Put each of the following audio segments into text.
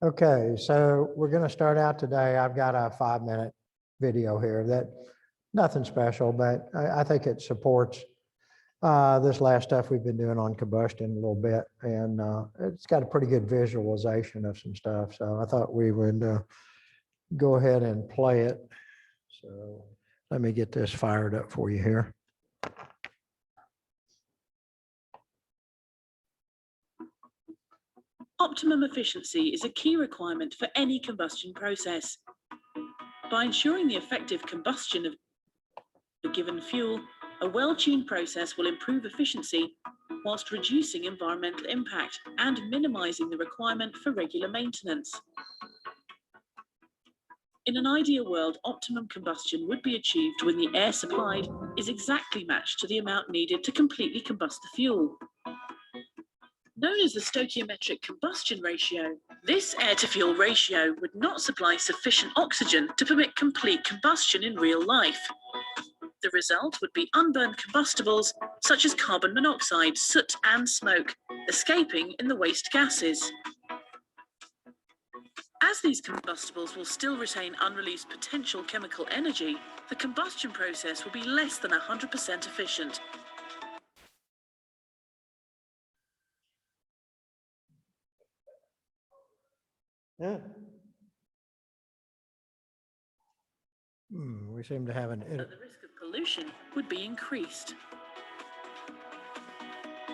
Okay, so we're going to start out today. I've got a 5-minute video here that nothing special, but I think it supports this last stuff we've been doing on combustion a little bit, and it's got a pretty good visualization of some stuff. So I thought we would go ahead and play it. So let me get this fired up for you here. Optimum efficiency is a key requirement for any combustion process. By ensuring the effective combustion of a given fuel, a well-tuned process will improve efficiency whilst reducing environmental impact and minimizing the requirement for regular maintenance. In an ideal world, optimum combustion would be achieved when the air supplied is exactly matched to the amount needed to completely combust the fuel. Known as the stoichiometric combustion ratio, this air-to-fuel ratio would not supply sufficient oxygen to permit complete combustion in real life. The result would be unburned combustibles such as carbon monoxide, soot and smoke, escaping in the waste gases. As these combustibles will still retain unreleased potential chemical energy, the combustion process will be less than 100% efficient. Yeah. We seem to have an... The risk of pollution would be increased.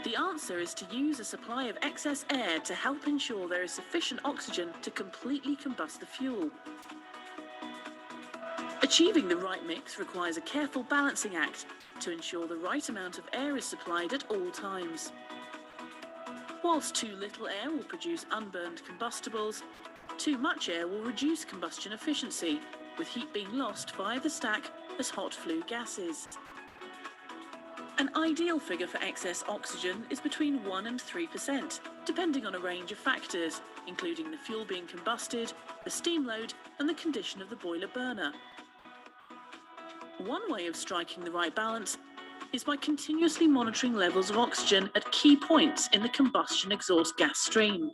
The answer is to use a supply of excess air to help ensure there is sufficient oxygen to completely combust the fuel. Achieving the right mix requires a careful balancing act to ensure the right amount of air is supplied at all times. Whilst too little air will produce unburned combustibles, too much air will reduce combustion efficiency, with heat being lost via the stack as hot flue gases. An ideal figure for excess oxygen is between 1 and 3%, depending on a range of factors, including the fuel being combusted, the steam load, and the condition of the boiler burner. One way of striking the right balance is by continuously monitoring levels of oxygen at key points in the combustion exhaust gas stream.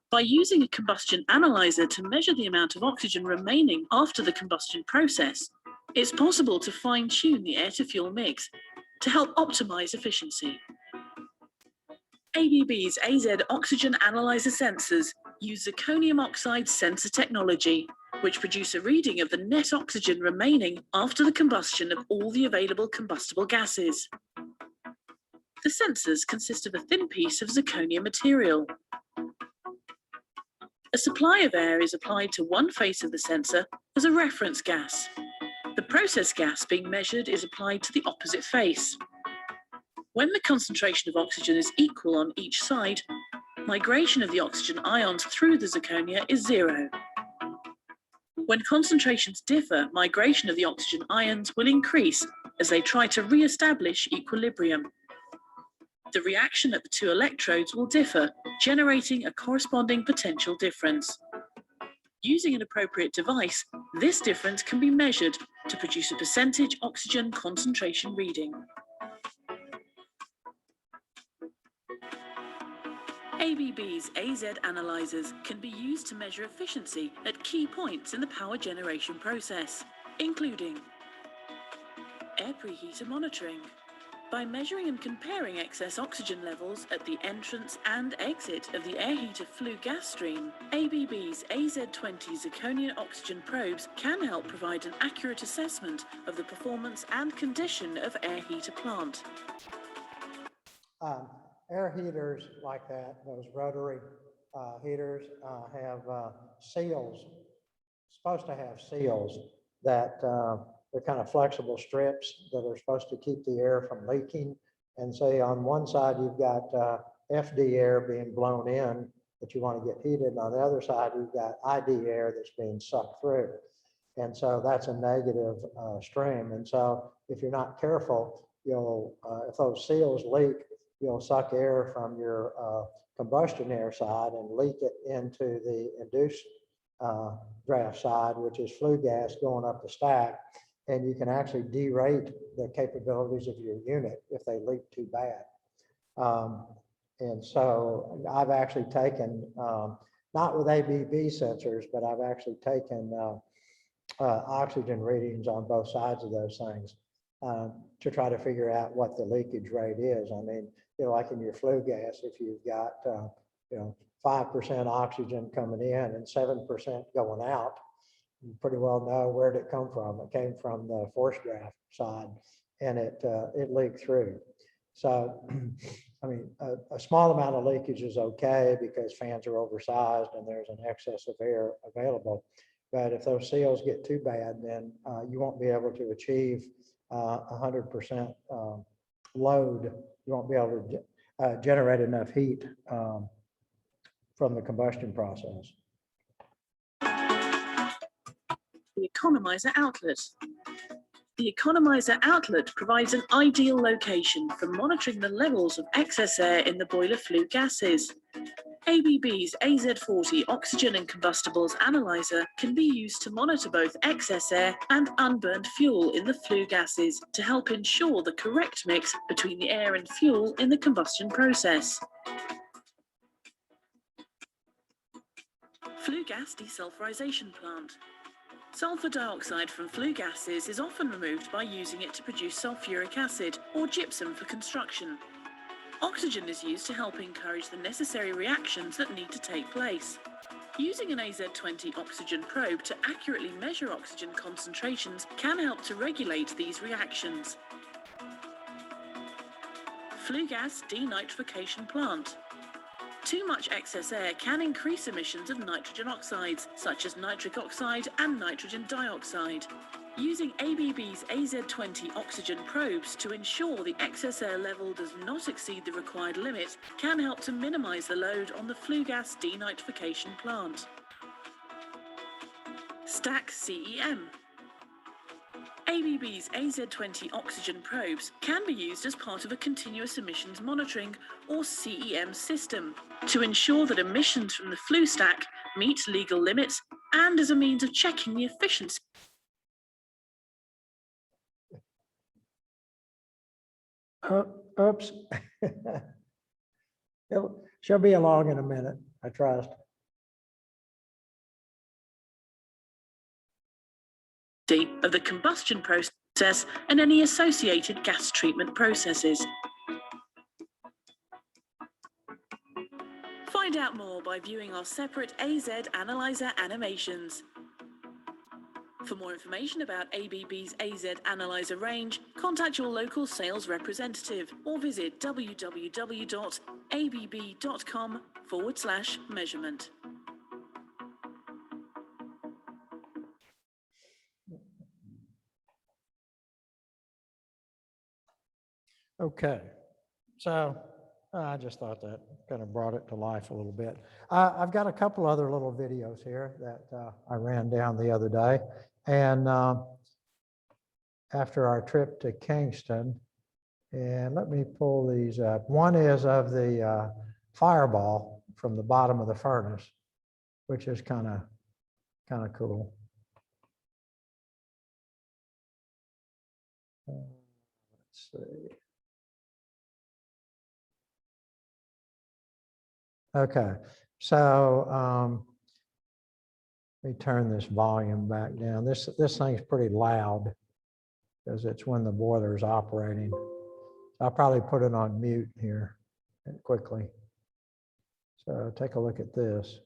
By using a combustion analyzer to measure the amount of oxygen remaining after the combustion process, it's possible to fine-tune the air-to-fuel mix to help optimize efficiency. ABB's AZ oxygen analyzer sensors use zirconium oxide sensor technology, which produce a reading of the net oxygen remaining after the combustion of all the available combustible gases. The sensors consist of a thin piece of zirconium material. A supply of air is applied to one face of the sensor as a reference gas. The process gas being measured is applied to the opposite face. When the concentration of oxygen is equal on each side, migration of the oxygen ions through the zirconia is 0. When concentrations differ, migration of the oxygen ions will increase as they try to re-establish equilibrium. The reaction at the two electrodes will differ, generating a corresponding potential difference. Using an appropriate device, this difference can be measured to produce a percentage oxygen concentration reading. ABB's AZ analyzers can be used to measure efficiency at key points in the power generation process, including air preheater monitoring. By measuring and comparing excess oxygen levels at the entrance and exit of the air heater flue gas stream, ABB's AZ20 zirconium oxygen probes can help provide an accurate assessment of the performance and condition of air heater plant. Air heaters like that, those rotary heaters, have seals, supposed to have seals that they're kind of flexible strips that are supposed to keep the air from leaking. And say on one side, you've got FD air being blown in that you want to get heated. And on the other side, you've got ID air that's being sucked through. And so that's a negative stream. And so if you're not careful, you'll, if those seals leak, you'll suck air from your combustion air side and leak it into the induced draft side, which is flue gas going up the stack. And you can actually derate the capabilities of your unit if they leak too bad. And so I've actually taken not with ABB sensors, but I've actually taken oxygen readings on both sides of those things to try to figure out what the leakage rate is. I mean, like in your flue gas, if you've got 5% oxygen coming in and 7% going out, you pretty well know where did it come from. It came from the force draft side, and it leaked through. So, I mean, a small amount of leakage is okay because fans are oversized and there's an excess of air available. But if those seals get too bad, then you won't be able to achieve 100% load. You won't be able to generate enough heat from the combustion process. The Economizer Outlet. The Economizer Outlet provides an ideal location for monitoring the levels of excess air in the boiler flue gases. ABB's AZ40 Oxygen and Combustibles Analyzer can be used to monitor both excess air and unburned fuel in the flue gases to help ensure the correct mix between the air and fuel in the combustion process. Flue gas desulfurization plant. Sulfur dioxide from flue gases is often removed by using it to produce sulfuric acid or gypsum for construction. Oxygen is used to help encourage the necessary reactions that need to take place. Using an AZ20 oxygen probe to accurately measure oxygen concentrations can help to regulate these reactions. Flue gas denitrification plant. Too much excess air can increase emissions of nitrogen oxides, such as nitric oxide and nitrogen dioxide. Using ABB's AZ20 oxygen probes to ensure the excess air level does not exceed the required limit can help to minimize the load on the flue gas denitrification plant. Stack CEM. ABB's AZ20 oxygen probes can be used as part of a continuous emissions monitoring or CEM system to ensure that emissions from the flue stack meet legal limits and as a means of checking the efficiency. Oops. She'll be along in a minute, I trust. Of the combustion process and any associated gas treatment processes. Find out more by viewing our separate AZ Analyzer animations. For more information about ABB's AZ Analyzer range, contact your local sales representative or visit www.abb.com/measurement. Okay, so I just thought that kind of brought it to life a little bit. I've got a couple other little videos here that I ran down the other day. And after our trip to Kingston, and let me pull these up. One is of the fireball from the bottom of the furnace, which is kind of cool. Let's see. Okay, so let me turn this volume back down. This thing's pretty loud because it's when the boiler is operating. I'll probably put it on mute here quickly. So take a look at this.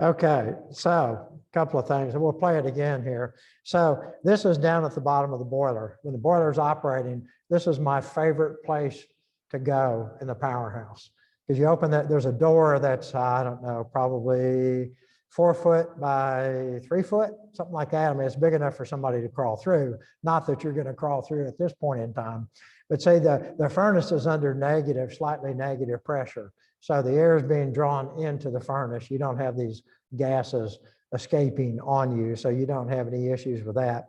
Okay, so a couple of things, and we'll play it again here. So this is down at the bottom of the boiler. When the boiler is operating, this is my favorite place to go in the powerhouse. Because you open that, there's a door that's, I don't know, probably 4 foot by 3 foot, something like that. I mean, it's big enough for somebody to crawl through. Not that you're going to crawl through at this point in time, but say the furnace is under negative, slightly negative pressure. So the air is being drawn into the furnace. You don't have these gases escaping on you, so you don't have any issues with that.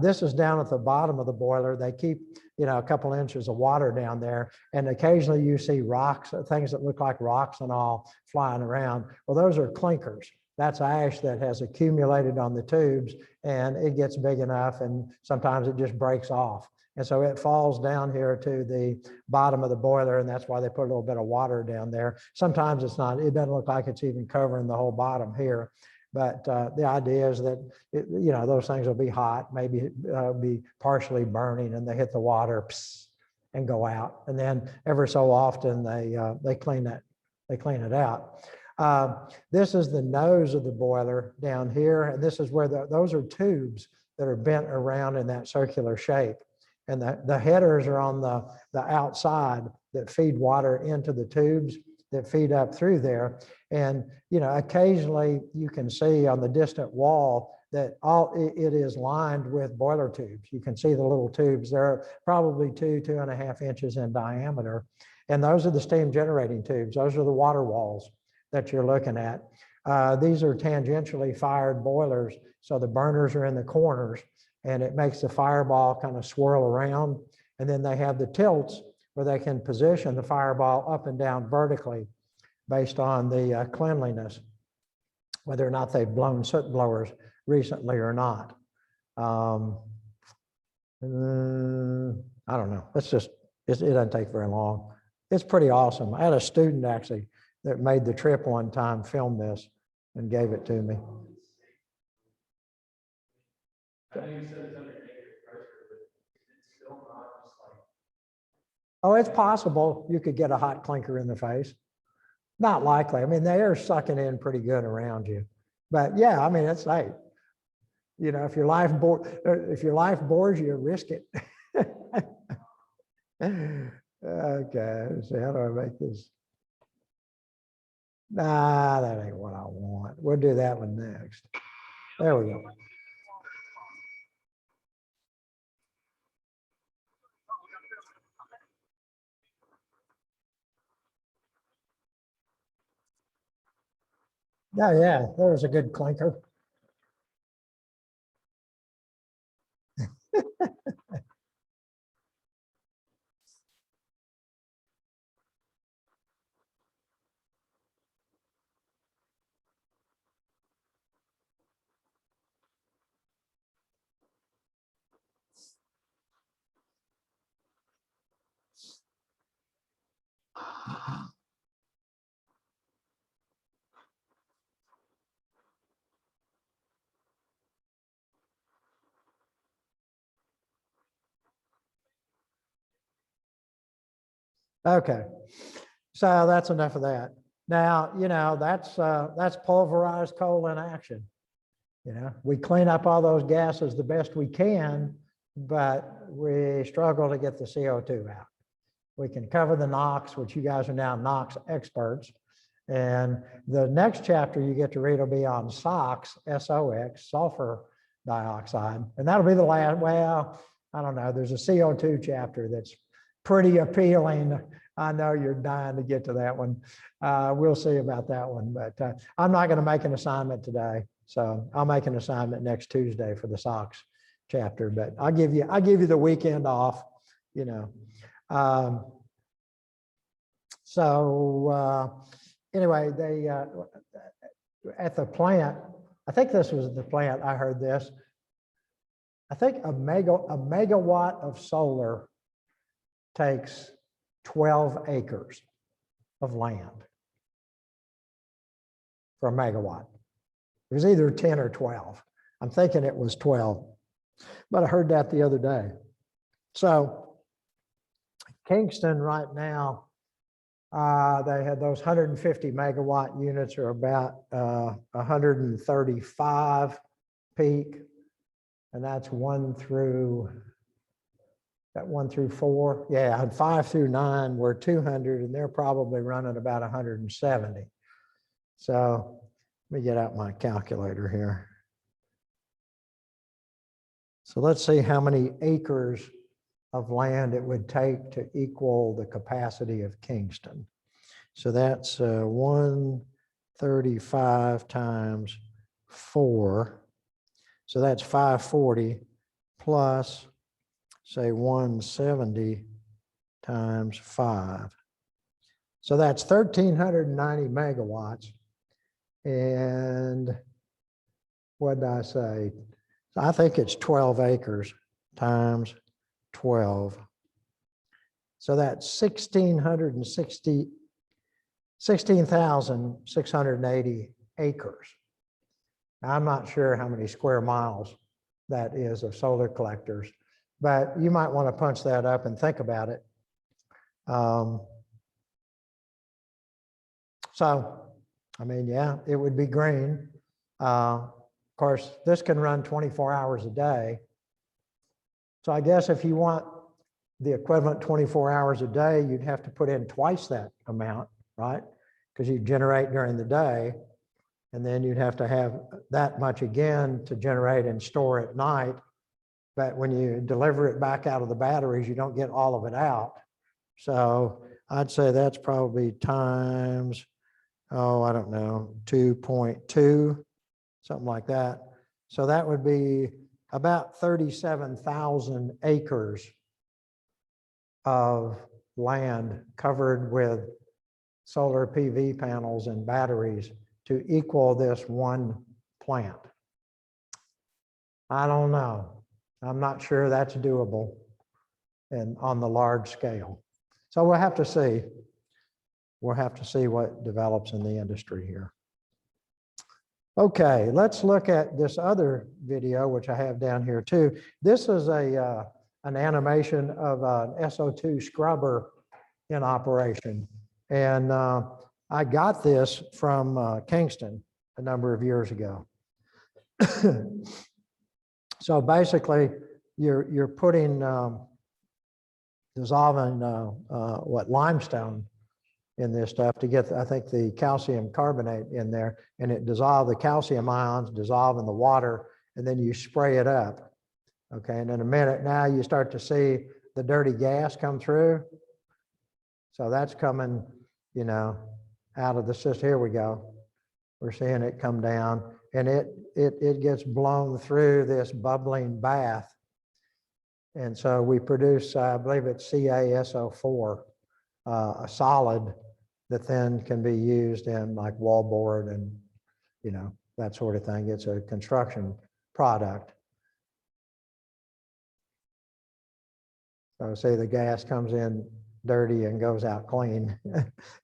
This is down at the bottom of the boiler. They keep, a couple inches of water down there, and occasionally you see rocks, things that look like rocks and all flying around. Well, those are clinkers. That's ash that has accumulated on the tubes, and it gets big enough, and sometimes it just breaks off. And so it falls down here to the bottom of the boiler, and that's why they put a little bit of water down there. Sometimes it's not, it doesn't look like it's even covering the whole bottom here. But the idea is that, those things will be hot, maybe be partially burning, and they hit the water and go out. And then every so often they clean it out. This is the nose of the boiler down here, and this is where those are tubes that are bent around in that circular shape. And the headers are on the outside that feed water into the tubes that feed up through there. And, occasionally you can see on the distant wall that it is lined with boiler tubes. You can see the little tubes. They're probably 2.5 inches in diameter. And those are the steam generating tubes. Those are the water walls that you're looking at. These are tangentially fired boilers. So the burners are in the corners, and it makes the fireball kind of swirl around. And then they have the tilts where they can position the fireball up and down vertically based on the cleanliness, whether or not they've blown soot blowers recently or not. I don't know. It doesn't take very long. It's pretty awesome. I had a student actually that made the trip one time, filmed this and gave it to me. I know you said it's under negative pressure, but it's still not just like. Oh, it's possible you could get a hot clinker in the face. Not likely. I mean, the air's sucking in pretty good around you. But yeah, I mean, it's like, if your life bores you, risk it. Okay, let's see, how do I make this? Nah, that ain't what I want. We'll do that one next. There we go. Yeah, there's a good clinker. Okay, so that's enough of that. Now, that's pulverized coal in action. We clean up all those gases the best we can, but we struggle to get the CO2 out. We can cover the NOx, which you guys are now NOx experts. And the next chapter you get to read will be on SOx, SOx, sulfur dioxide. And that'll be the last, well, I don't know, there's a CO2 chapter that's pretty appealing. I know you're dying to get to that one. We'll see about that one, but I'm not going to make an assignment today. So I'll make an assignment next Tuesday for the SOx chapter, but I'll give you the weekend off, Anyway, they at the plant, I think this was the plant, I heard this. I think a megawatt of solar takes 12 acres of land for a megawatt. It was either 10 or 12. I'm thinking it was 12, but I heard that the other day. So Kingston right now They had those 150 megawatt units are about 135 peak. And that's 1 through 4. Yeah, and 5 through 9 were 200, and they're probably running about 170. So let me get out my calculator here. So let's see how many acres of land it would take to equal the capacity of Kingston. So that's 135 times 4. So that's 540 plus, say, 170 times 5. So that's 1,390 megawatts. And what did I say? I think it's 12 acres times 12. So that's 16,680 acres. Now, I'm not sure how many square miles that is of solar collectors, but you might want to punch that up and think about it. So, I mean, yeah, it would be green. Of course, this can run 24 hours a day. So I guess if you want the equivalent 24 hours a day, you'd have to put in twice that amount, right? Because you generate during the day, and then you'd have to have that much again to generate and store at night. But when you deliver it back out of the batteries, you don't get all of it out. So I'd say that's probably times, oh, I don't know, 2.2, something like that. So that would be about 37,000 acres of land covered with solar PV panels and batteries to equal this one plant. I don't know. I'm not sure that's doable and on the large scale. So we'll have to see. We'll have to see what develops in the industry here. Okay, let's look at this other video, which I have down here too. This is an animation of an So2 scrubber in operation. And I got this from Kingston a number of years ago. So basically, you're putting dissolving limestone in this stuff to get, I think, the calcium carbonate in there, and it dissolves, the calcium ions dissolve in the water, and then you spray it up. Okay, and in a minute now you start to see the dirty gas come through. So that's coming, you know, out of the system. Here we go. We're seeing it come down, and it gets blown through this bubbling bath. And so we produce, I believe it's CaSO4, a solid that then can be used in like wallboard and, you know, that sort of thing. It's a construction product. So say the gas comes in dirty and goes out clean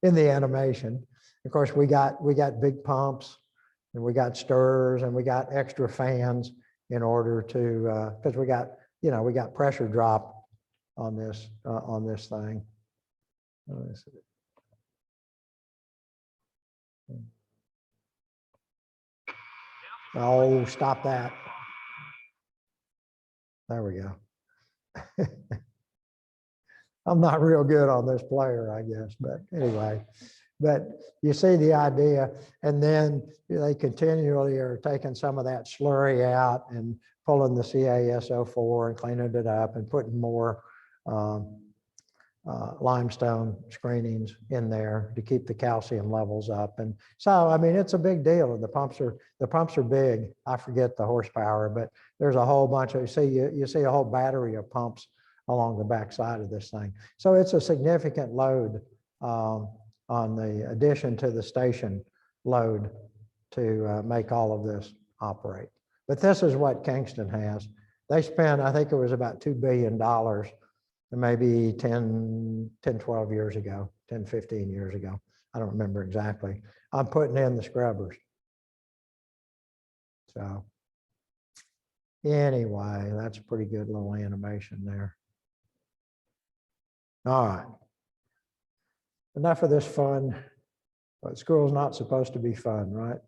in the animation. Of course, we got big pumps, and we got stirrers, and we got extra fans in order to, because we got pressure drop on this thing. Oh, stop that. There we go. I'm not real good on this player, I guess, but anyway, but you see the idea. And then they continually are taking some of that slurry out and pulling the CaSO4 and cleaning it up and putting more limestone screenings in there to keep the calcium levels up. And so, I mean, it's a big deal. And the pumps are big. I forget the horsepower, but there's a whole bunch of, you see a whole battery of pumps along the back side of this thing. So it's a significant load on the addition to the station load to make all of this operate. But this is what Kingston has. They spent, I think it was about $2 billion, maybe 10, 12 years ago, 10, 15 years ago. I don't remember exactly. I'm putting in the scrubbers. So anyway, that's a pretty good little animation there. All right. enough of this fun. But school's not supposed to be fun, right?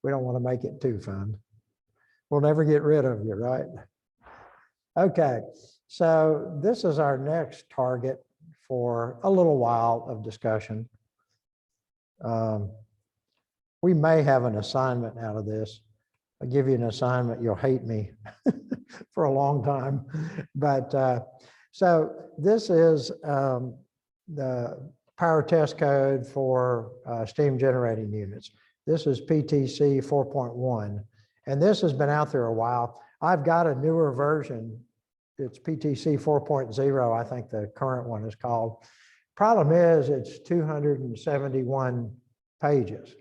We don't want to make it too fun. We'll never get rid of you, right? Okay, so this is our next target for a little while of discussion. We may have an assignment out of this. I'll give you an assignment, you'll hate me for a long time. But so this is the power test code for steam generating units. This is PTC 4.1, and this has been out there a while. I've got a newer version. It's PTC 4.0, I think the current one is called. Problem is, it's 271 pages.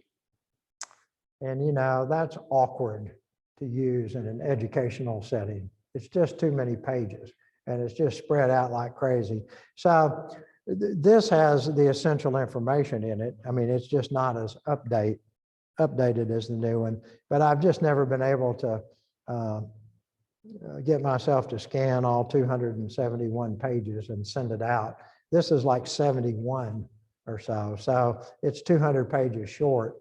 And you know, that's awkward to use in an educational setting. It's just too many pages, and it's just spread out like crazy. So this has the essential information in it. I mean, it's just not as updated as the new one, but I've just never been able to get myself to scan all 271 pages and send it out. This is like 71 or so. So it's 200 pages short,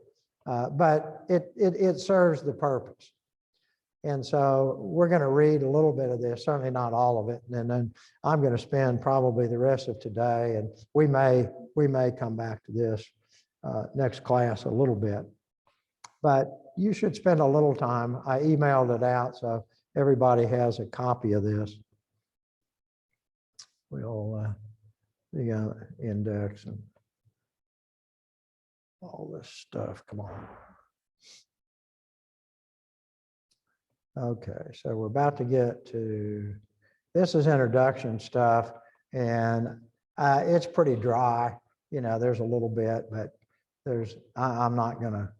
but it serves the purpose. And so we're going to read a little bit of this, certainly not all of it. And then I'm going to spend probably the rest of today, and we may come back to this next class a little bit. But you should spend a little time. I emailed it out, so everybody has a copy of this. We'll index and all this stuff. Come on. Okay, so we're about to get to, this is introduction stuff, and it's pretty dry. You know, there's a little bit, but I'm not gonna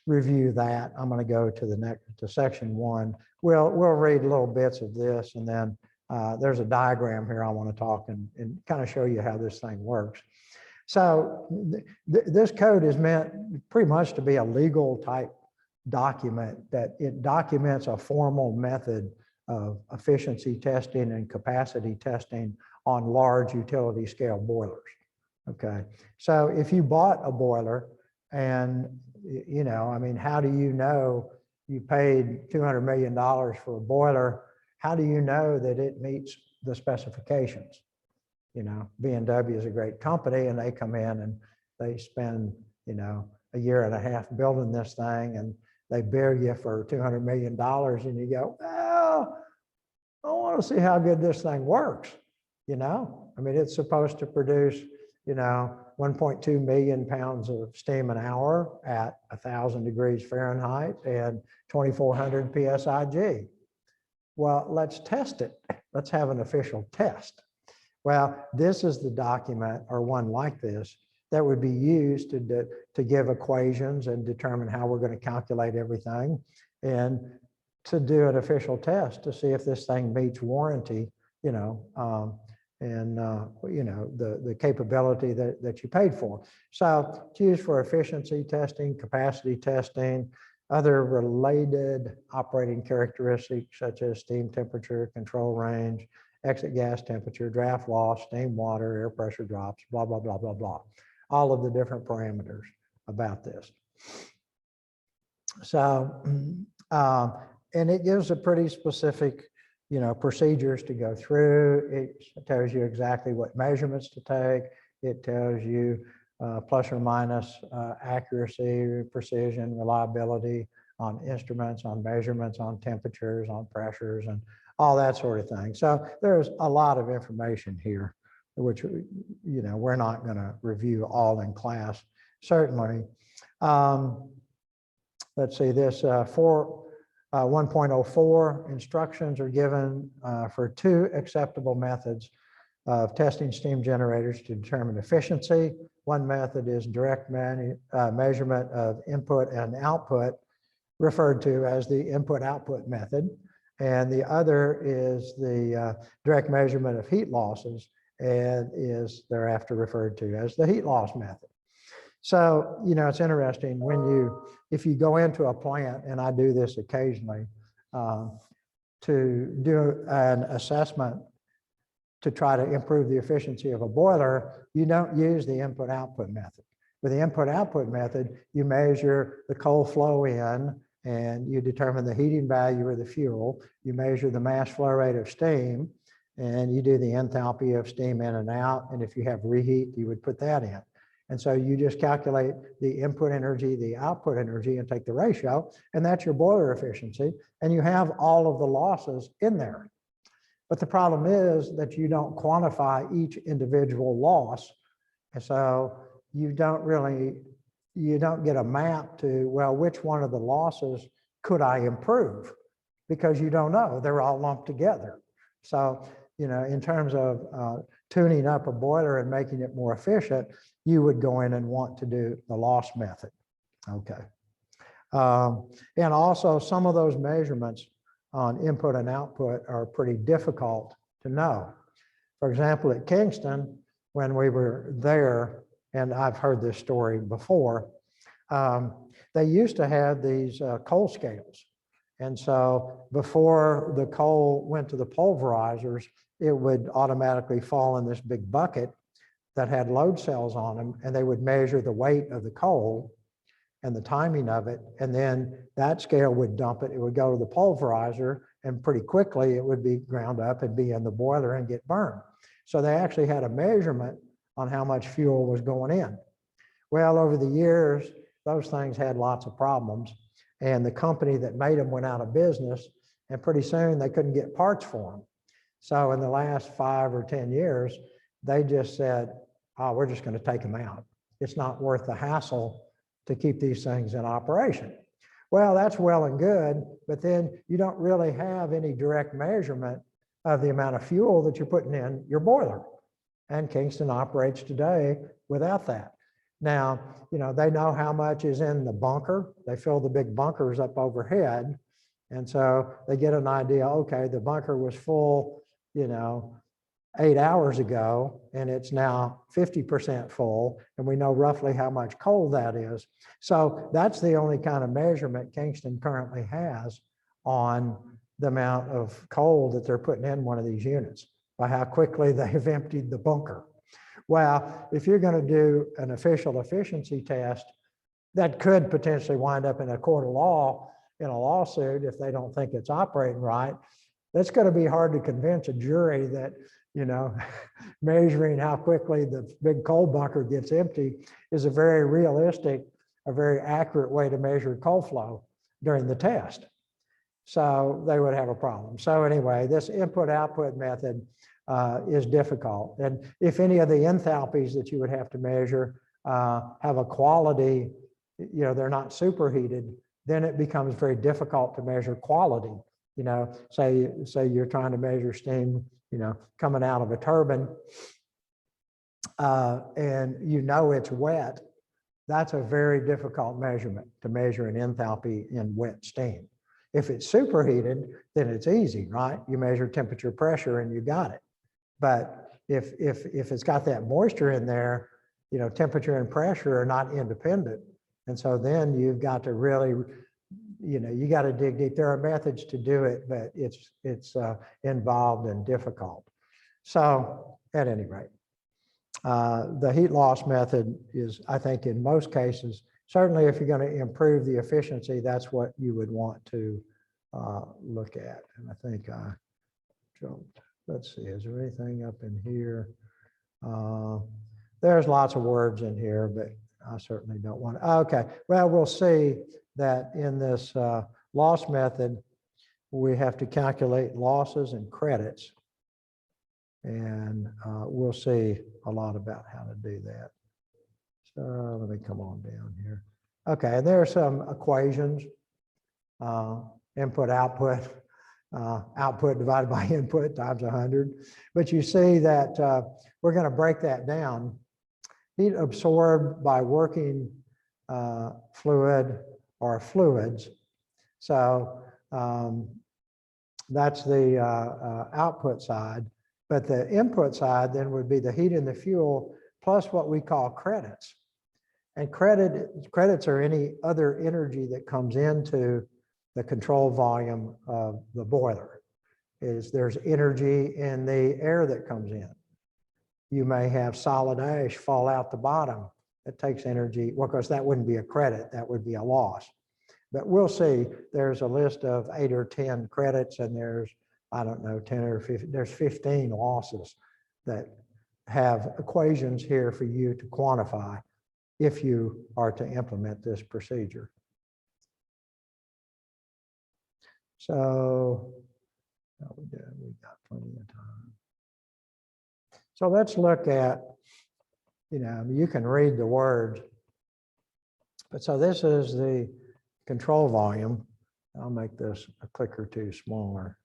review that. I'm gonna go to the next, to section 1. We'll read little bits of this, and then there's a diagram here I want to talk and kind of show you how this thing works. So this code is meant pretty much to be a legal type document, that it documents a formal method of efficiency testing and capacity testing on large utility scale boilers. Okay, so if you bought a boiler and, you know, I mean, how do you know you paid $200 million for a boiler? How do you know that it meets the specifications? You know, B&W is a great company, and they come in and they spend, you know, a year and a half building this thing, and they bill you for $200 million, and you go, well, I want to see how good this thing works. You know, I mean, it's supposed to produce, you know, 1.2 million pounds of steam an hour at 1,000 degrees Fahrenheit and 2,400 PSIG. Well, let's test it. Let's have an official test. Well, this is the document, or one like this, that would be used to give equations and determine how we're going to calculate everything, and to do an official test to see if this thing meets warranty, you know, and you know, the capability that you paid for. So it's used for efficiency testing, capacity testing, other related operating characteristics such as steam temperature, control range, exit gas temperature, draft loss, steam water, air pressure drops, blah, blah, blah, blah, blah. All of the different parameters about this. So, and it gives a pretty specific, you know, procedures to go through. It tells you exactly what measurements to take. It tells you plus or minus accuracy, precision, reliability on instruments, on measurements, on temperatures, on pressures, and all that sort of thing. So there's a lot of information here, which, you know, we're not going to review all in class, certainly. Let's see, this 1.04 instructions are given for 2 acceptable methods of testing steam generators to determine efficiency. One method is direct measurement of input and output, referred to as the input-output method. And the other is the direct measurement of heat losses, and is thereafter referred to as the heat loss method. So, you know, it's interesting when if you go into a plant, and I do this occasionally, to do an assessment to try to improve the efficiency of a boiler, you don't use the input-output method. With the input-output method, you measure the coal flow in and you determine the heating value of the fuel. You measure the mass flow rate of steam and you do the enthalpy of steam in and out. And if you have reheat, you would put that in. And so you just calculate the input energy, the output energy, and take the ratio, and that's your boiler efficiency. And you have all of the losses in there. But the problem is that you don't quantify each individual loss. And so you don't get a map to, well, which one of the losses could I improve? Because you don't know, they're all lumped together. So, in terms of tuning up a boiler and making it more efficient, you would go in and want to do the loss method. Okay. And also some of those measurements on input and output are pretty difficult to know. For example, at Kingston, when we were there, and I've heard this story before, they used to have these coal scales. And so before the coal went to the pulverizers, it would automatically fall in this big bucket that had load cells on them, and they would measure the weight of the coal and the timing of it, and then that scale would dump it. It would go to the pulverizer, and pretty quickly it would be ground up and be in the boiler and get burned. So they actually had a measurement on how much fuel was going in. Well, over the years, those things had lots of problems, and the company that made them went out of business, and pretty soon they couldn't get parts for them. So in the last 5 or 10 years, they just said, oh, we're just going to take them out. It's not worth the hassle to keep these things in operation. Well, that's well and good, but then you don't really have any direct measurement of the amount of fuel that you're putting in your boiler. And Kingston operates today without that. Now, they know how much is in the bunker. They fill the big bunkers up overhead. And so they get an idea, okay, the bunker was full, 8 hours ago, and it's now 50% full, and we know roughly how much coal that is. So that's the only kind of measurement Kingston currently has on the amount of coal that they're putting in one of these units, by how quickly they've emptied the bunker. Well, if you're going to do an official efficiency test, that could potentially wind up in a court of law in a lawsuit if they don't think it's operating right. That's going to be hard to convince a jury that, measuring how quickly the big coal bunker gets empty is a very realistic, a very accurate way to measure coal flow during the test. So they would have a problem. So anyway, this input-output method is difficult. And if any of the enthalpies that you would have to measure have a quality, they're not superheated, then it becomes very difficult to measure quality. Say you're trying to measure steam, coming out of a turbine, and it's wet. That's a very difficult measurement to measure an enthalpy in wet steam. If it's superheated, then it's easy, right? You measure temperature, pressure, and you got it. But if it's got that moisture in there, temperature and pressure are not independent. And so then you've got to really, you got to dig deep. There are methods to do it, but it's involved and difficult. So at any rate, the heat loss method is, I think, in most cases, certainly if you're going to improve the efficiency, that's what you would want to look at. And I think I jumped. Let's see, is there anything up in here? There's lots of words in here, but I certainly don't want to. Okay, well, we'll see that in this loss method, we have to calculate losses and credits. And we'll see a lot about how to do that. So let me come on down here. Okay, and there are some equations, input, output, output divided by input times 100. But you see that we're going to break that down. Heat absorbed by working fluid or fluids. So that's the output side. But the input side then would be the heat in the fuel plus what we call credits. And credits are any other energy that comes into the control volume of the boiler. is there's energy in the air that comes in. You may have solid ash fall out the bottom. It takes energy. Well, of course, that wouldn't be a credit. That would be a loss. But we'll see. There's a list of 8 or 10 credits, and there's, I don't know, 10 or 15. There's 15 losses that have equations here for you to quantify if you are to implement this procedure. So we got plenty of time. So let's look at, you can read the words. But so this is the control volume. I'll make this a click or two smaller.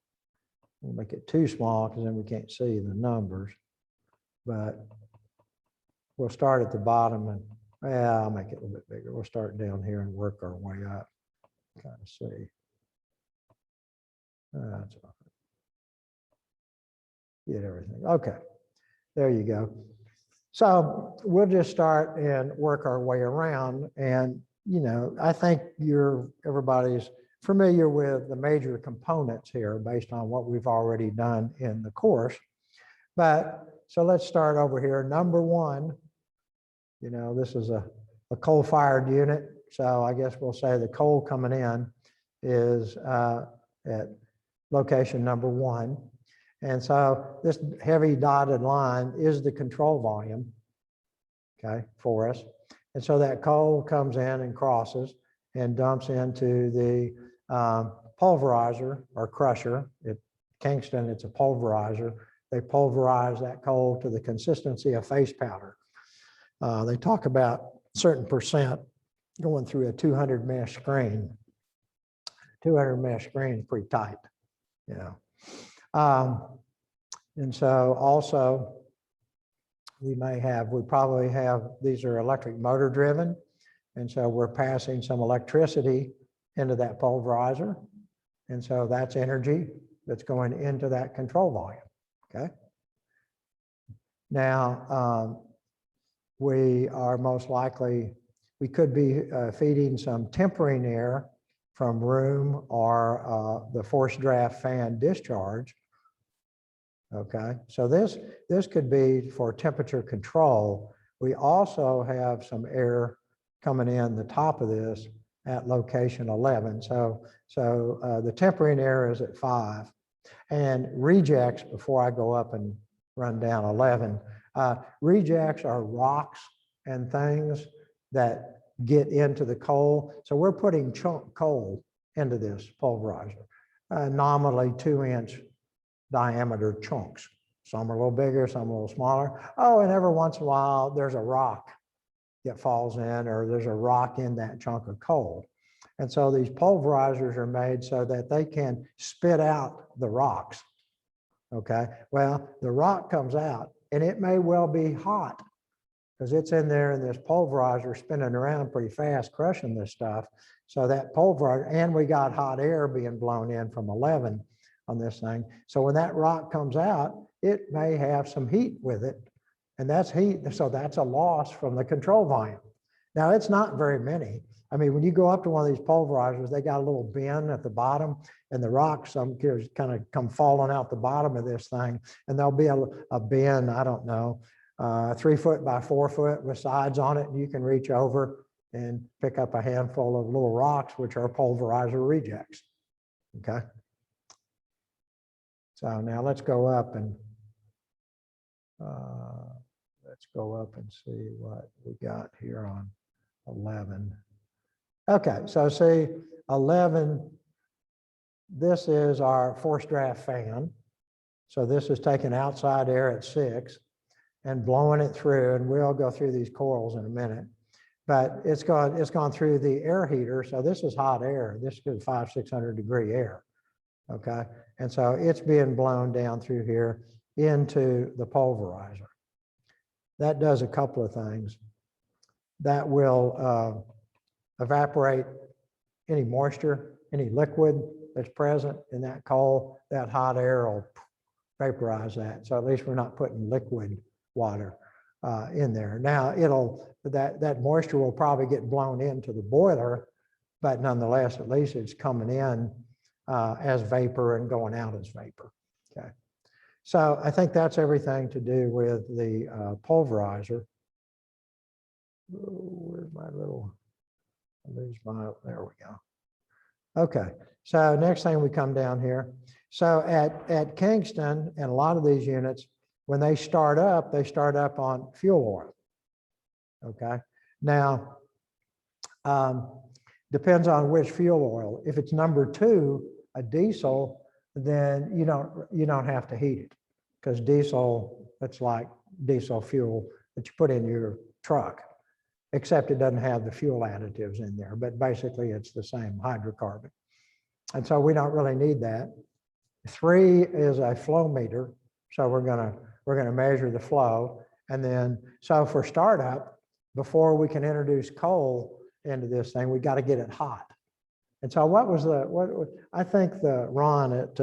We'll make it too small because then we can't see the numbers. But we'll start at the bottom and, well, I'll make it a little bit bigger. We'll start down here and work our way up. Kind of see. That's all right. Get everything. Okay, there you go. So we'll just start and work our way around. And, I think everybody's familiar with the major components here based on what we've already done in the course. But so let's start over here. Number one, this is a coal-fired unit. So I guess we'll say the coal coming in is at location number 1. And so this heavy dotted line is the control volume, okay, for us. And so that coal comes in and crosses and dumps into the pulverizer or crusher. At Kingston, it's a pulverizer. They pulverize that coal to the consistency of face powder. They talk about certain percent going through a 200 mesh screen. 200 mesh screen is pretty tight, and so also we probably have, these are electric motor driven. And so we're passing some electricity into that pulverizer. And so that's energy that's going into that control volume, okay? Now, we are most likely, we could be feeding some tempering air from room or the forced draft fan discharge. Okay, so this could be for temperature control. We also have some air coming in the top of this at location 11. So the tempering air is at 5. And rejects, before I go up and run down 11, rejects are rocks and things that get into the coal. So we're putting chunk coal into this pulverizer, nominally 2-inch diameter chunks. Some are a little bigger, some a little smaller. Oh, and every once in a while, there's a rock that falls in, or there's a rock in that chunk of coal. And so these pulverizers are made so that they can spit out the rocks. Okay, well, the rock comes out and it may well be hot because it's in there in this pulverizer spinning around pretty fast, crushing this stuff. So that pulverizer, and we got hot air being blown in from 11 on this thing. So when that rock comes out, it may have some heat with it, and that's heat. So that's a loss from the control volume. Now it's not very many. I mean, when you go up to one of these pulverizers, they got a little bin at the bottom, and the rocks, some kind of come falling out the bottom of this thing, and there'll be a bin, I don't know, 3 foot by 4 foot with sides on it, and you can reach over and pick up a handful of little rocks, which are pulverizer rejects. Okay. So now let's go up and see what we got here on 11. Okay, so see 11, this is our forced draft fan. So this is taking outside air at 6 and blowing it through, and we'll go through these coils in a minute. But it's gone through the air heater. So this is hot air. This is 500-600 degree air. Okay, and so it's being blown down through here into the pulverizer. That does a couple of things. That will evaporate any moisture, any liquid that's present in that coal. That hot air will vaporize that. So at least we're not putting liquid water in there. Now that moisture will probably get blown into the boiler, but nonetheless, at least it's coming in as vapor and going out as vapor. Okay. So I think that's everything to do with the pulverizer. Where's my little, there we go. Okay, so next thing we come down here. So at Kingston and a lot of these units, when they start up on fuel oil. Okay, now depends on which fuel oil. If it's number 2, a diesel, then you don't have to heat it, because diesel, it's like diesel fuel that you put in your truck, except it doesn't have the fuel additives in there, but basically it's the same hydrocarbon. And so we don't really need that. 3 is a flow meter. So we're gonna measure the flow. And then, so for startup, before we can introduce coal into this thing, we got to get it hot. And so I think Ron at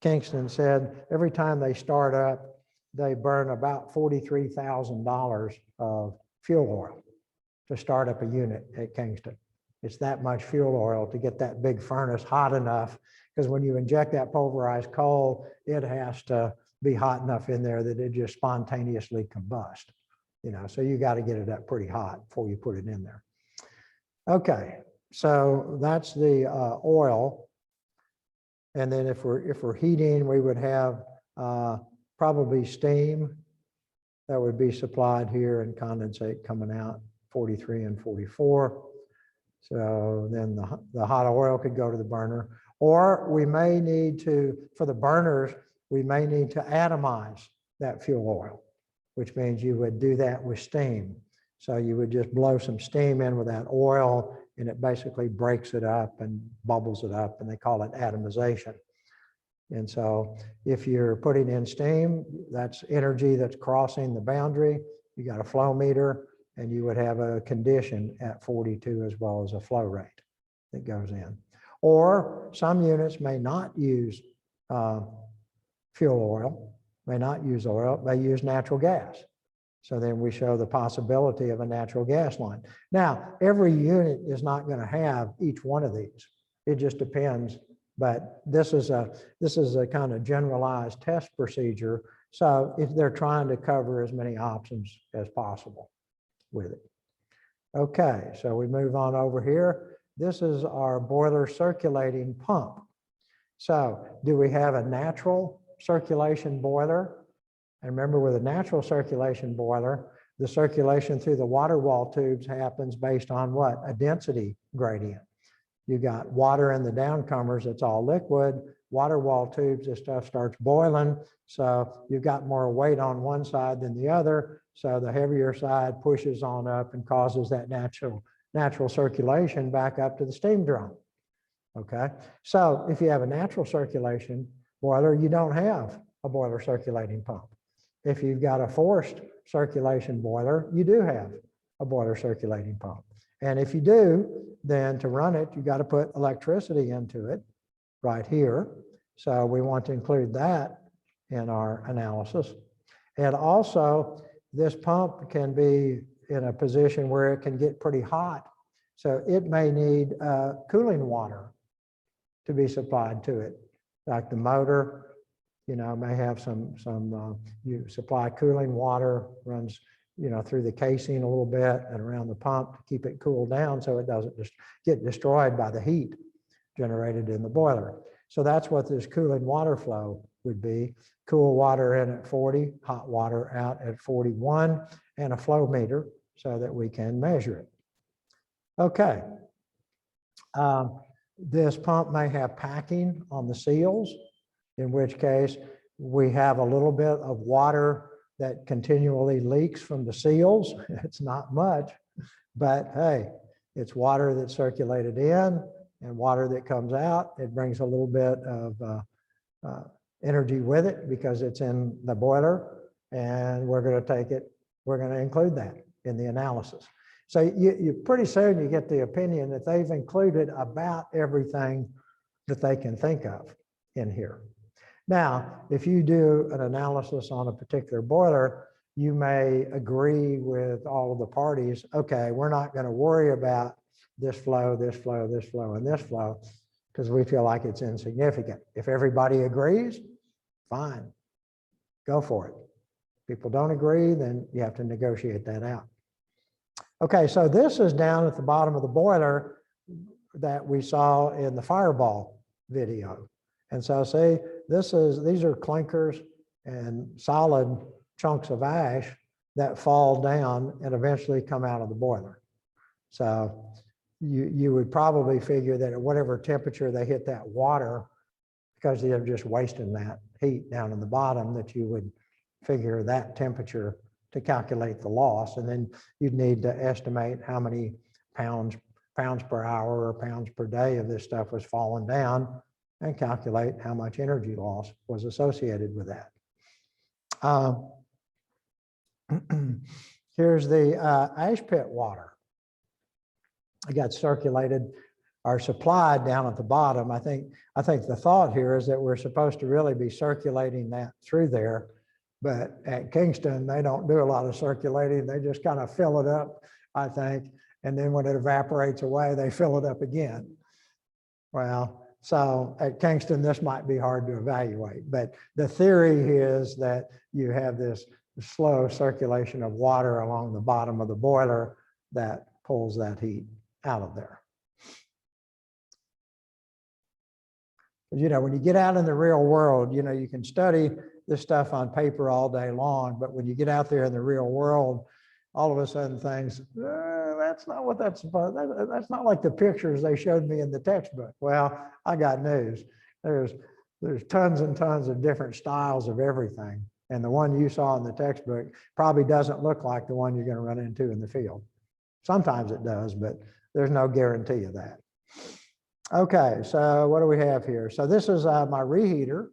Kingston said every time they start up, they burn about $43,000 of fuel oil to start up a unit at Kingston. It's that much fuel oil to get that big furnace hot enough, because when you inject that pulverized coal, it has to be hot enough in there that it just spontaneously combust. So you got to get it up pretty hot before you put it in there. Okay, so that's the oil. And then if we're heating, we would have probably steam that would be supplied here and condensate coming out, 43 and 44. So then the hot oil could go to the burner, or we may need to, for the burners, we may need to atomize that fuel oil, which means you would do that with steam. So you would just blow some steam in with that oil, and it basically breaks it up and bubbles it up, and they call it atomization. And so if you're putting in steam, that's energy that's crossing the boundary. You got a flow meter, and you would have a condition at 42 as well as a flow rate that goes in. Or some units may not use fuel oil, may not use oil, they use natural gas. So then we show the possibility of a natural gas line. Now, every unit is not going to have each one of these. It just depends. But this is a kind of generalized test procedure. So if they're trying to cover as many options as possible with it. Okay, so we move on over here. This is our boiler circulating pump. So do we have a natural circulation boiler? And remember, with a natural circulation boiler, the circulation through the water wall tubes happens based on what? A density gradient. You got water in the downcomers, it's all liquid. Water wall tubes, this stuff starts boiling. So you've got more weight on one side than the other. So the heavier side pushes on up and causes that natural circulation back up to the steam drum. Okay, so if you have a natural circulation boiler, you don't have a boiler circulating pump. If you've got a forced circulation boiler, you do have a boiler circulating pump. And if you do, then to run it, you got to put electricity into it right here. So we want to include that in our analysis. And also, this pump can be in a position where it can get pretty hot. So it may need cooling water to be supplied to it. Like the motor, may have you supply cooling water, runs, through the casing a little bit and around the pump to keep it cooled down so it doesn't just get destroyed by the heat generated in the boiler. So that's what this cooling water flow would be. Cool water in at 40, hot water out at 41, and a flow meter so that we can measure it. Okay. This pump may have packing on the seals, in which case we have a little bit of water that continually leaks from the seals. It's not much, but hey, it's water that's circulated in and water that comes out. It brings a little bit of energy with it because it's in the boiler, and we're going to take it, we're going to include that in the analysis. So you pretty soon you get the opinion that they've included about everything that they can think of in here. Now, if you do an analysis on a particular boiler, you may agree with all of the parties, okay, we're not going to worry about this flow, this flow, this flow, and this flow, because we feel like it's insignificant. If everybody agrees, fine, go for it. People don't agree, then you have to negotiate that out. Okay, so this is down at the bottom of the boiler that we saw in the fireball video. And so see, these are clinkers and solid chunks of ash that fall down and eventually come out of the boiler. So you would probably figure that at whatever temperature they hit that water, because they're just wasting that heat down in the bottom, that you would figure that temperature to calculate the loss. And then you'd need to estimate how many pounds per hour or pounds per day of this stuff was falling down and calculate how much energy loss was associated with that. Here's the ash pit water. It got circulated or supplied down at the bottom. I think the thought here is that we're supposed to really be circulating that through there, but at Kingston, they don't do a lot of circulating. They just kind of fill it up, I think. And then when it evaporates away, they fill it up again. Well, so at Kingston, this might be hard to evaluate, but the theory is that you have this slow circulation of water along the bottom of the boiler that pulls that heat out of there. You know, when you get out in the real world, you know, you can study this stuff on paper all day long, but when you get out there in the real world, all of a sudden things, that's not what that's supposed, that's not like the pictures they showed me in the textbook. Well, I got news. There's tons and tons of different styles of everything. And the one you saw in the textbook probably doesn't look like the one you're going to run into in the field. Sometimes it does, but there's no guarantee of that. Okay, so what do we have here? So this is my reheater.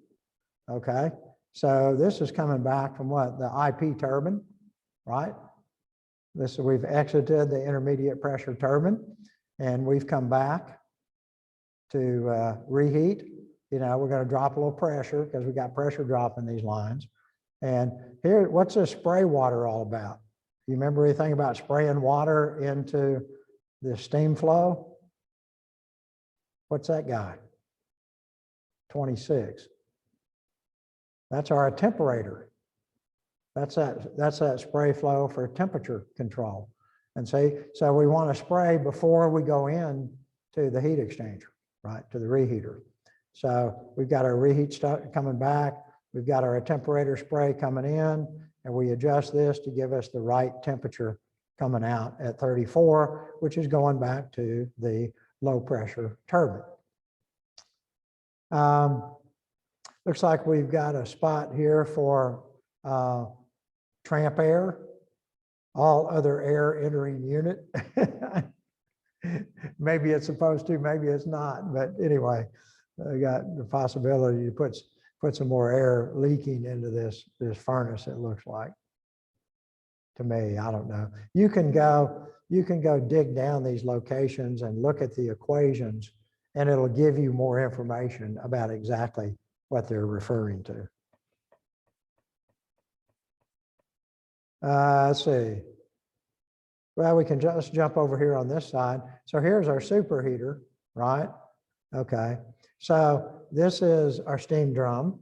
Okay, so this is coming back from what? The IP turbine, right? We've exited the intermediate pressure turbine and we've come back to reheat. You know, we're going to drop a little pressure because we got pressure drop in these lines. And here, what's this spray water all about? You remember anything about spraying water into the steam flow? What's that guy? 26. That's our temperator. That's that spray flow for temperature control. And so we want to spray before we go in to the heat exchanger, right, to the reheater. So we've got our reheat stuff coming back. We've got our temperator spray coming in, and we adjust this to give us the right temperature coming out at 34, which is going back to the low pressure turbine. Looks like we've got a spot here for tramp air, all other air entering unit. Maybe it's supposed to, maybe it's not, but anyway, I got the possibility to put some more air leaking into this furnace, it looks like. To me, I don't know. You can go dig down these locations and look at the equations, and it'll give you more information about exactly what they're referring to. Let's see. Well, we can just jump over here on this side. So here's our superheater, right? Okay. So this is our steam drum.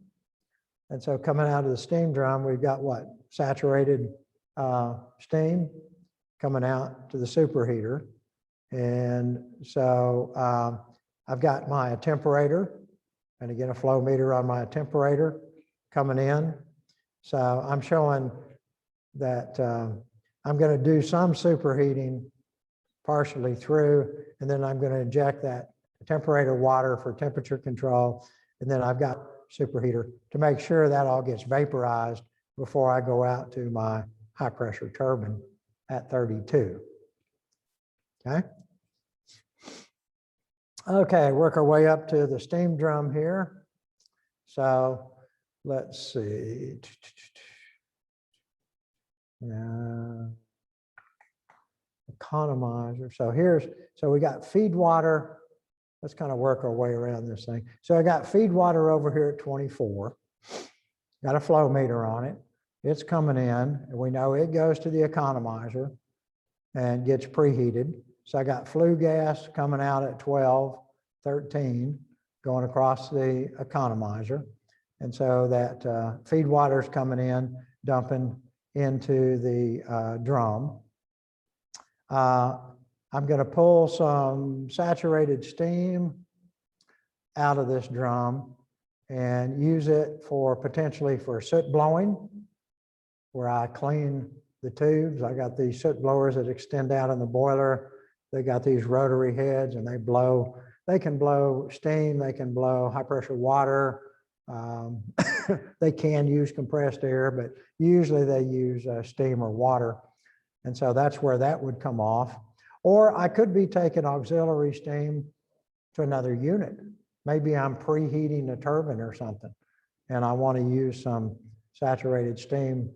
And so coming out of the steam drum, we've got what? Saturated steam coming out to the superheater. And so I've got my temperator, and again, a flow meter on my temperator coming in. So I'm showing that I'm going to do some superheating partially through, and then I'm going to inject that temperator water for temperature control. And then I've got superheater to make sure that all gets vaporized before I go out to my high pressure turbine at 32. Okay. Okay, work our way up to the steam drum here. So let's see. Economizer. So we got feed water. Let's kind of work our way around this thing. So I got feed water over here at 24. Got a flow meter on it. It's coming in, and we know it goes to the economizer and gets preheated. So I got flue gas coming out at 12, 13, going across the economizer. And so that feed water is coming in, dumping into the drum. I'm going to pull some saturated steam out of this drum and use it for potentially for soot blowing, where I clean the tubes. I got these soot blowers that extend out in the boiler. They got these rotary heads and they can blow steam, they can blow high pressure water. They can use compressed air, but usually they use steam or water. And so that's where that would come off. Or I could be taking auxiliary steam to another unit. Maybe I'm preheating a turbine or something, and I want to use some saturated steam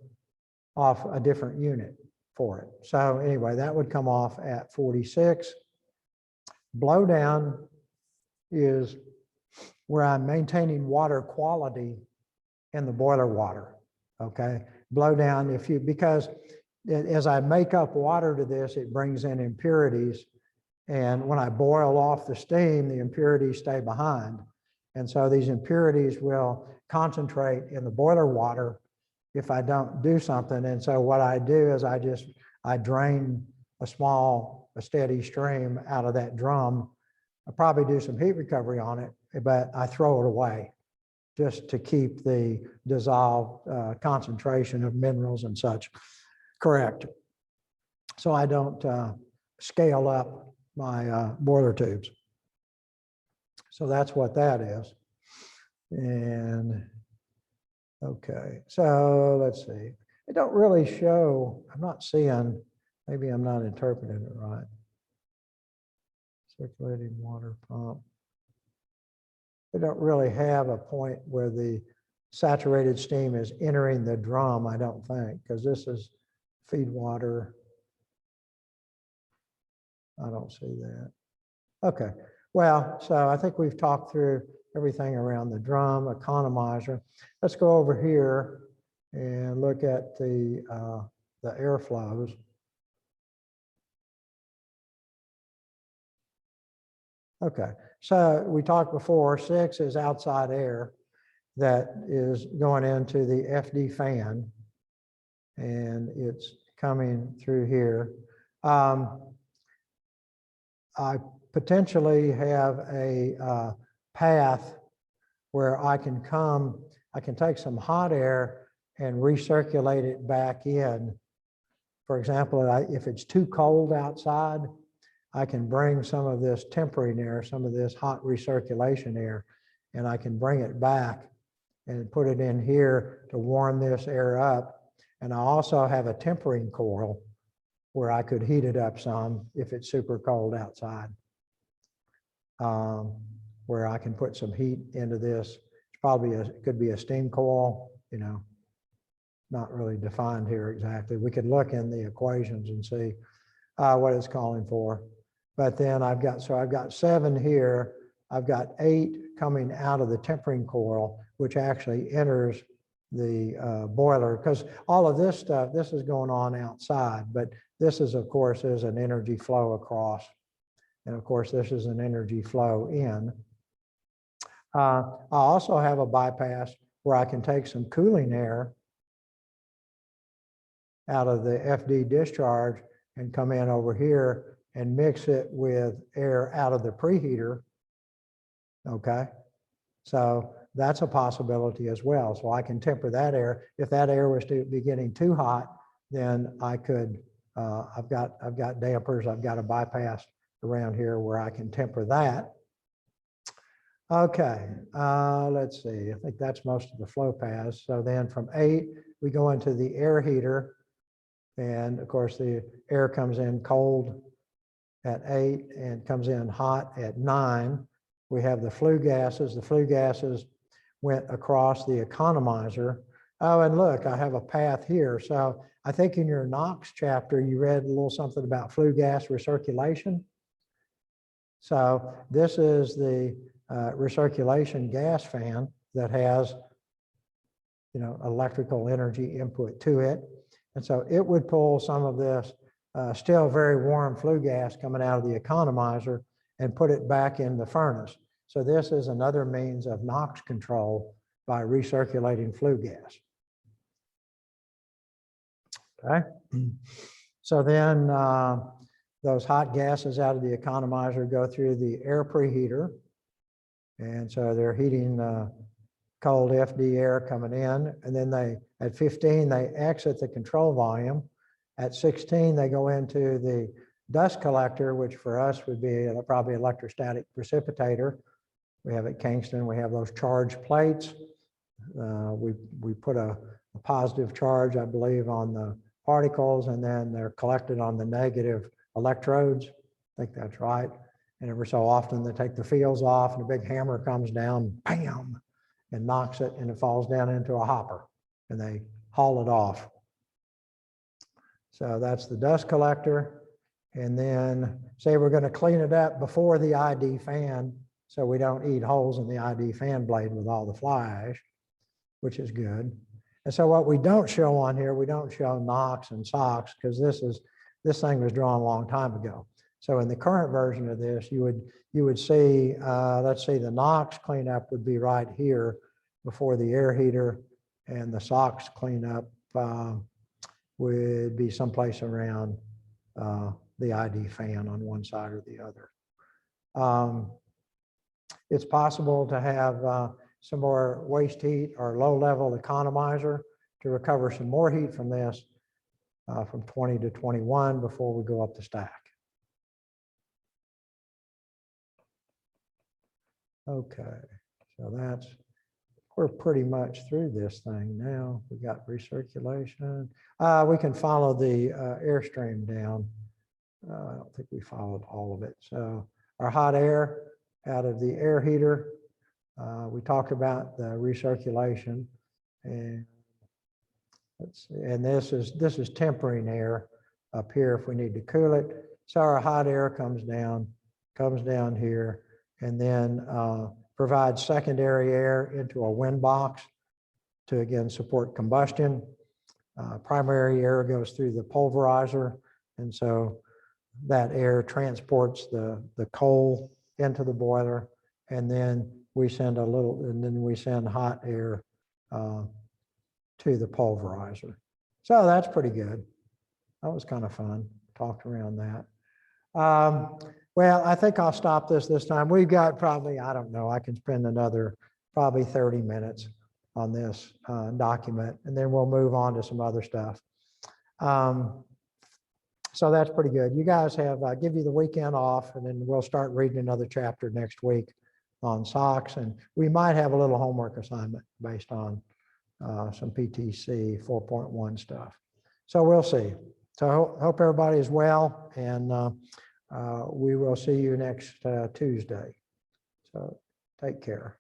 off a different unit for it. So anyway, that would come off at 46. Blowdown is where I'm maintaining water quality in the boiler water, okay? Blowdown, because as I make up water to this, it brings in impurities. And when I boil off the steam, the impurities stay behind. And so these impurities will concentrate in the boiler water if I don't do something. And so what I do is I drain a steady stream out of that drum. I probably do some heat recovery on it, but I throw it away just to keep the dissolved concentration of minerals and such correct. So I don't scale up my boiler tubes. So that's what that is. And okay, so let's see. It don't really show, I'm not seeing, maybe I'm not interpreting it right. Circulating water pump. They don't really have a point where the saturated steam is entering the drum, I don't think, because this is feed water. I don't see that. Okay, well, so I think we've talked through everything around the drum, economizer. Let's go over here and look at the airflows. Okay, so we talked before, 6 is outside air that is going into the FD fan, and it's coming through here. I potentially have a path where I can take some hot air and recirculate it back in. For example, if it's too cold outside, I can bring some of this tempering air, some of this hot recirculation air, and I can bring it back and put it in here to warm this air up. And I also have a tempering coil where I could heat it up some if it's super cold outside, where I can put some heat into this. It's probably could be a steam coil, you know, not really defined here exactly. We could look in the equations and see what it's calling for. But then I've got 7 here. I've got 8 coming out of the tempering coil, which actually enters the boiler, because all of this stuff, this is going on outside, but this is, of course, is an energy flow across. And of course, this is an energy flow in. I also have a bypass where I can take some cooling air out of the FD discharge and come in over here and mix it with air out of the preheater. Okay, so that's a possibility as well. So I can temper that air. If that air was to be getting too hot, then I could, I've got dampers, I've got a bypass around here where I can temper that. Okay, let's see, I think that's most of the flow paths. So then from 8, we go into the air heater. And of course, the air comes in cold at 8 and comes in hot at 9. We have the flue gases. The flue gases went across the economizer. Oh, and look, I have a path here. So I think in your NOx chapter, you read a little something about flue gas recirculation. So this is the recirculation gas fan that has, you know, electrical energy input to it. And so it would pull some of this still very warm flue gas coming out of the economizer and put it back in the furnace. So this is another means of NOx control by recirculating flue gas. Okay. So then those hot gases out of the economizer go through the air preheater. And so they're heating cold FD air coming in. And then at 15, they exit the control volume. At 16, they go into the dust collector, which for us would be probably electrostatic precipitator. We have at Kingston, we have those charge plates. We put a positive charge, I believe, on the particles, and then they're collected on the negative electrodes. I think that's right. And every so often they take the fields off and a big hammer comes down, bam, and knocks it, and it falls down into a hopper and they haul it off. So that's the dust collector. And then say we're going to clean it up before the ID fan, so we don't eat holes in the ID fan blade with all the fly ash, which is good. And so what we don't show on here, we don't show NOx and SOx, because this thing was drawn a long time ago. So in the current version of this, you would see, let's say the NOx cleanup would be right here before the air heater, and the SOx cleanup would be someplace around the ID fan on one side or the other. It's possible to have some more waste heat or low-level economizer to recover some more heat from this from 20 to 21 before we go up the stack. Okay, so we're pretty much through this thing now. We got recirculation. We can follow the airstream down. I don't think we followed all of it. So our hot air out of the air heater, we talked about the recirculation, and let's see, and this is tempering air up here if we need to cool it. So our hot air comes down here, and then provides secondary air into a wind box to again support combustion. Primary air goes through the pulverizer, and so that air transports the coal into the boiler, and then we send hot air to the pulverizer. So that's pretty good. That was kind of fun. Talked around that. Well, I think I'll stop this time. We've got probably, I don't know, I can spend another probably 30 minutes on this document, and then we'll move on to some other stuff. So that's pretty good. You guys have, give you the weekend off, and then we'll start reading another chapter next week on SOx, and we might have a little homework assignment based on some PTC 4.1 stuff. So we'll see. So hope everybody is well, and we will see you next Tuesday. So take care.